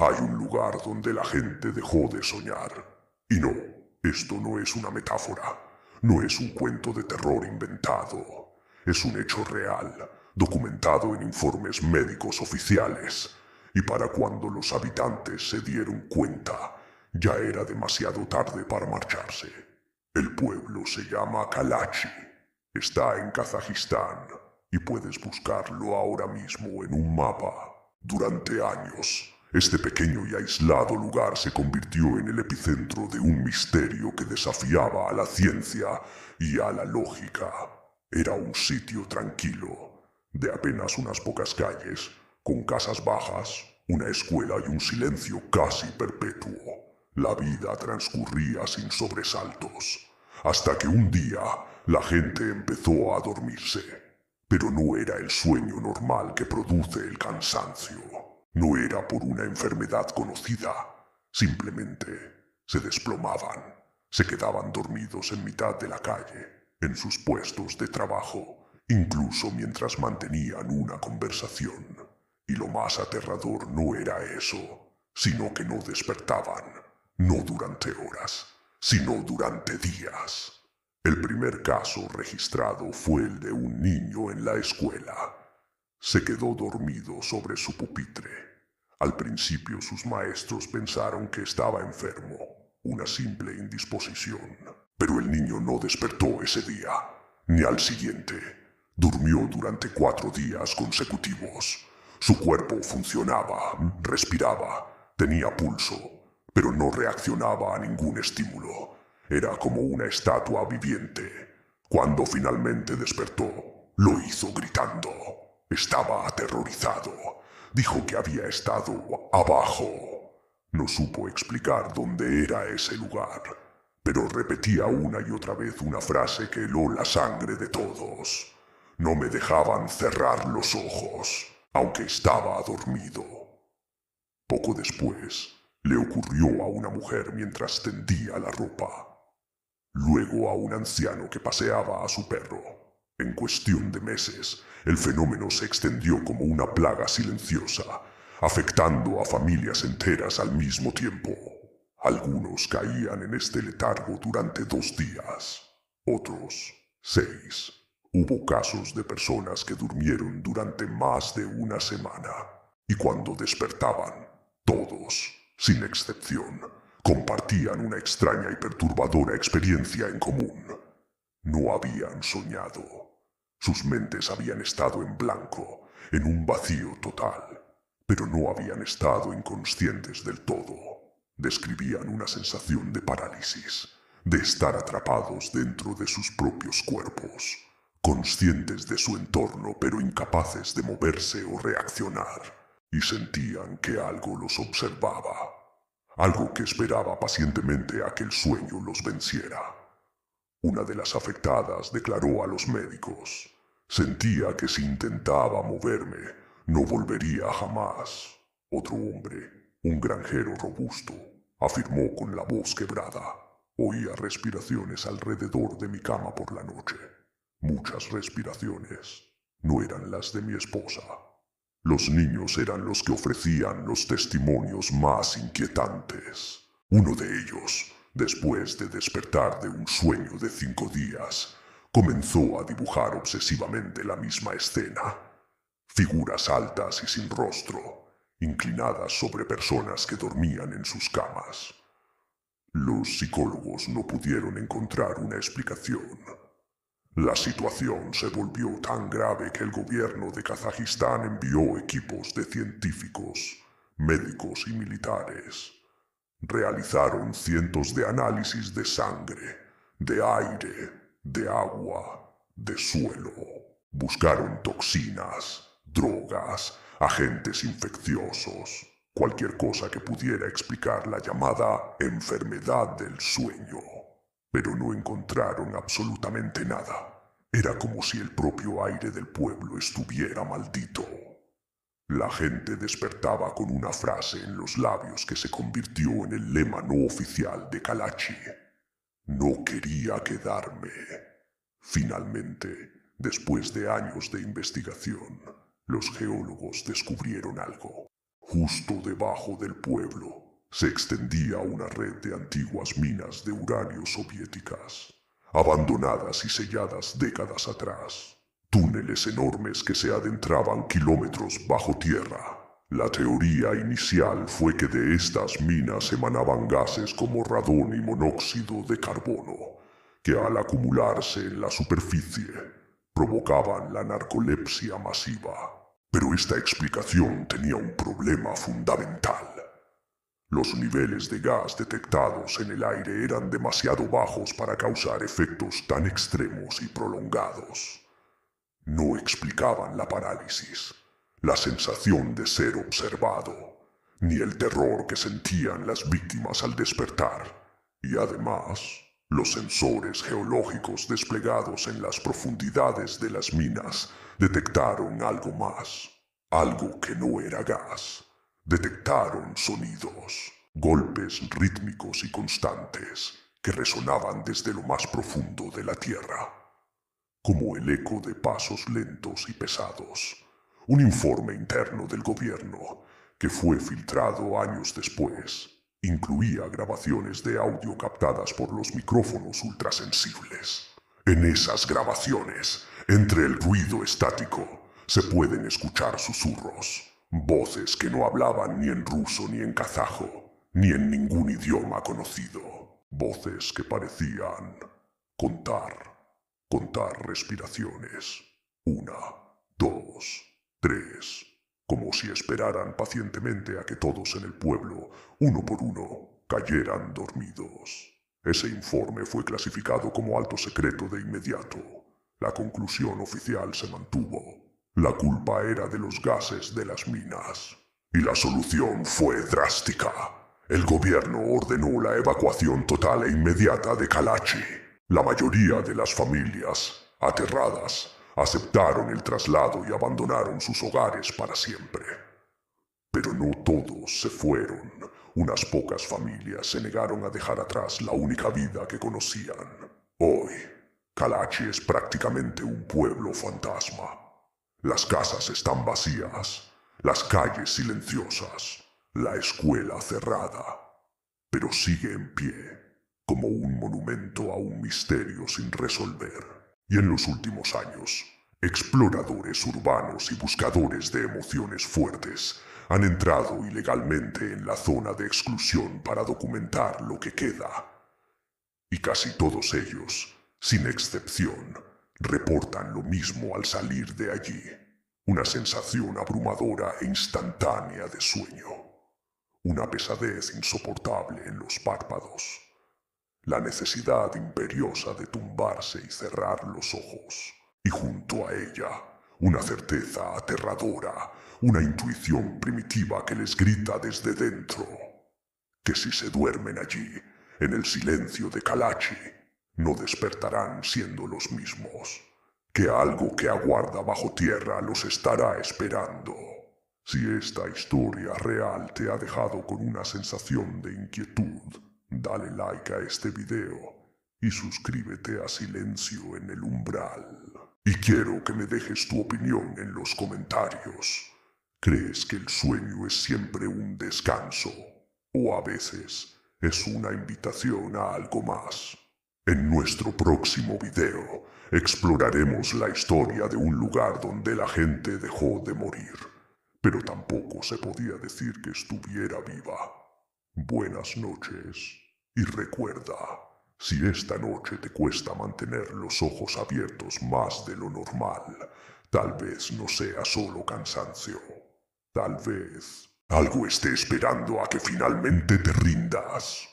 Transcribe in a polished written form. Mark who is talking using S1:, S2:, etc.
S1: Hay un lugar donde la gente dejó de soñar. Y no, esto no es una metáfora, no es un cuento de terror inventado. Es un hecho real, documentado en informes médicos oficiales. Y para cuando los habitantes se dieron cuenta, ya era demasiado tarde para marcharse. El pueblo se llama Kalachi. Está en Kazajistán y puedes buscarlo ahora mismo en un mapa. Durante años, este pequeño y aislado lugar se convirtió en el epicentro de un misterio que desafiaba a la ciencia y a la lógica. Era un sitio tranquilo, de apenas unas pocas calles, con casas bajas, una escuela y un silencio casi perpetuo. La vida transcurría sin sobresaltos, hasta que un día la gente empezó a dormirse. Pero no era el sueño normal que produce el cansancio. No era por una enfermedad conocida. Simplemente se desplomaban, se quedaban dormidos en mitad de la calle, en sus puestos de trabajo, incluso mientras mantenían una conversación. Y lo más aterrador no era eso, sino que no despertaban, no durante horas, sino durante días. El primer caso registrado fue el de un niño en la escuela. Se quedó dormido sobre su pupitre. Al principio sus maestros pensaron que estaba enfermo, una simple indisposición. Pero el niño no despertó ese día, ni al siguiente. Durmió durante 4 días consecutivos. Su cuerpo funcionaba, respiraba, tenía pulso, pero no reaccionaba a ningún estímulo. Era como una estatua viviente. Cuando finalmente despertó, lo hizo gritando. Estaba aterrorizado. Dijo que había estado abajo. No supo explicar dónde era ese lugar, pero repetía una y otra vez una frase que heló la sangre de todos. No me dejaban cerrar los ojos, aunque estaba dormido. Poco después, le ocurrió a una mujer mientras tendía la ropa. Luego a un anciano que paseaba a su perro. En cuestión de meses, el fenómeno se extendió como una plaga silenciosa, afectando a familias enteras al mismo tiempo. Algunos caían en este letargo durante 2 días, otros 6. Hubo casos de personas que durmieron durante más de una semana, y cuando despertaban, todos, sin excepción, compartían una extraña y perturbadora experiencia en común. No habían soñado. Sus mentes habían estado en blanco, en un vacío total, pero no habían estado inconscientes del todo. Describían una sensación de parálisis, de estar atrapados dentro de sus propios cuerpos, conscientes de su entorno pero incapaces de moverse o reaccionar, y sentían que algo los observaba. Algo que esperaba pacientemente a que el sueño los venciera. Una de las afectadas declaró a los médicos: sentía que si intentaba moverme, no volvería jamás. Otro hombre, un granjero robusto, afirmó con la voz quebrada: oía respiraciones alrededor de mi cama por la noche. Muchas respiraciones. No eran las de mi esposa. Los niños eran los que ofrecían los testimonios más inquietantes. Uno de ellos, después de despertar de un sueño de 5 días, comenzó a dibujar obsesivamente la misma escena. Figuras altas y sin rostro, inclinadas sobre personas que dormían en sus camas. Los psicólogos no pudieron encontrar una explicación. La situación se volvió tan grave que el gobierno de Kazajistán envió equipos de científicos, médicos y militares. Realizaron cientos de análisis de sangre, de aire, de agua, de suelo. Buscaron toxinas, drogas, agentes infecciosos, cualquier cosa que pudiera explicar la llamada enfermedad del sueño. Pero no encontraron absolutamente nada. Era como si el propio aire del pueblo estuviera maldito. La gente despertaba con una frase en los labios que se convirtió en el lema no oficial de Kalachi. No quería quedarme. Finalmente, después de años de investigación, los geólogos descubrieron algo. Justo debajo del pueblo se extendía una red de antiguas minas de uranio soviéticas, abandonadas y selladas décadas atrás. Túneles enormes que se adentraban kilómetros bajo tierra. La teoría inicial fue que de estas minas emanaban gases como radón y monóxido de carbono, que al acumularse en la superficie provocaban la narcolepsia masiva. Pero esta explicación tenía un problema fundamental. Los niveles de gas detectados en el aire eran demasiado bajos para causar efectos tan extremos y prolongados. No explicaban la parálisis, la sensación de ser observado, ni el terror que sentían las víctimas al despertar. Y además, los sensores geológicos desplegados en las profundidades de las minas detectaron algo más, algo que no era gas. Detectaron sonidos, golpes rítmicos y constantes que resonaban desde lo más profundo de la tierra, como el eco de pasos lentos y pesados. Un informe interno del gobierno, que fue filtrado años después, incluía grabaciones de audio captadas por los micrófonos ultrasensibles. En esas grabaciones, entre el ruido estático, se pueden escuchar susurros, voces que no hablaban ni en ruso ni en kazajo, ni en ningún idioma conocido. Voces que parecían contar respiraciones. 1, 2, 3, como si esperaran pacientemente a que todos en el pueblo, uno por uno, cayeran dormidos. Ese informe fue clasificado como alto secreto de inmediato. La conclusión oficial se mantuvo. La culpa era de los gases de las minas. Y la solución fue drástica. El gobierno ordenó la evacuación total e inmediata de Kalachi. La mayoría de las familias, aterradas, aceptaron el traslado y abandonaron sus hogares para siempre. Pero no todos se fueron. Unas pocas familias se negaron a dejar atrás la única vida que conocían. Hoy, Kalachi es prácticamente un pueblo fantasma. Las casas están vacías, las calles silenciosas, la escuela cerrada, pero sigue en pie, como un monumento a un misterio sin resolver. Y en los últimos años, exploradores urbanos y buscadores de emociones fuertes han entrado ilegalmente en la zona de exclusión para documentar lo que queda. Y casi todos ellos, sin excepción, reportan lo mismo al salir de allí. Una sensación abrumadora e instantánea de sueño. Una pesadez insoportable en los párpados. La necesidad imperiosa de tumbarse y cerrar los ojos. Y junto a ella, una certeza aterradora, una intuición primitiva que les grita desde dentro, que si se duermen allí, en el silencio de Kalachi, no despertarán siendo los mismos, que algo que aguarda bajo tierra los estará esperando. Si esta historia real te ha dejado con una sensación de inquietud, dale like a este video y suscríbete a Silencio en el Umbral. Y quiero que me dejes tu opinión en los comentarios. ¿Crees que el sueño es siempre un descanso? ¿O a veces es una invitación a algo más? En nuestro próximo video exploraremos la historia de un lugar donde la gente dejó de morir, pero tampoco se podía decir que estuviera viva. Buenas noches y recuerda, si esta noche te cuesta mantener los ojos abiertos más de lo normal, tal vez no sea solo cansancio. Tal vez algo esté esperando a que finalmente te rindas.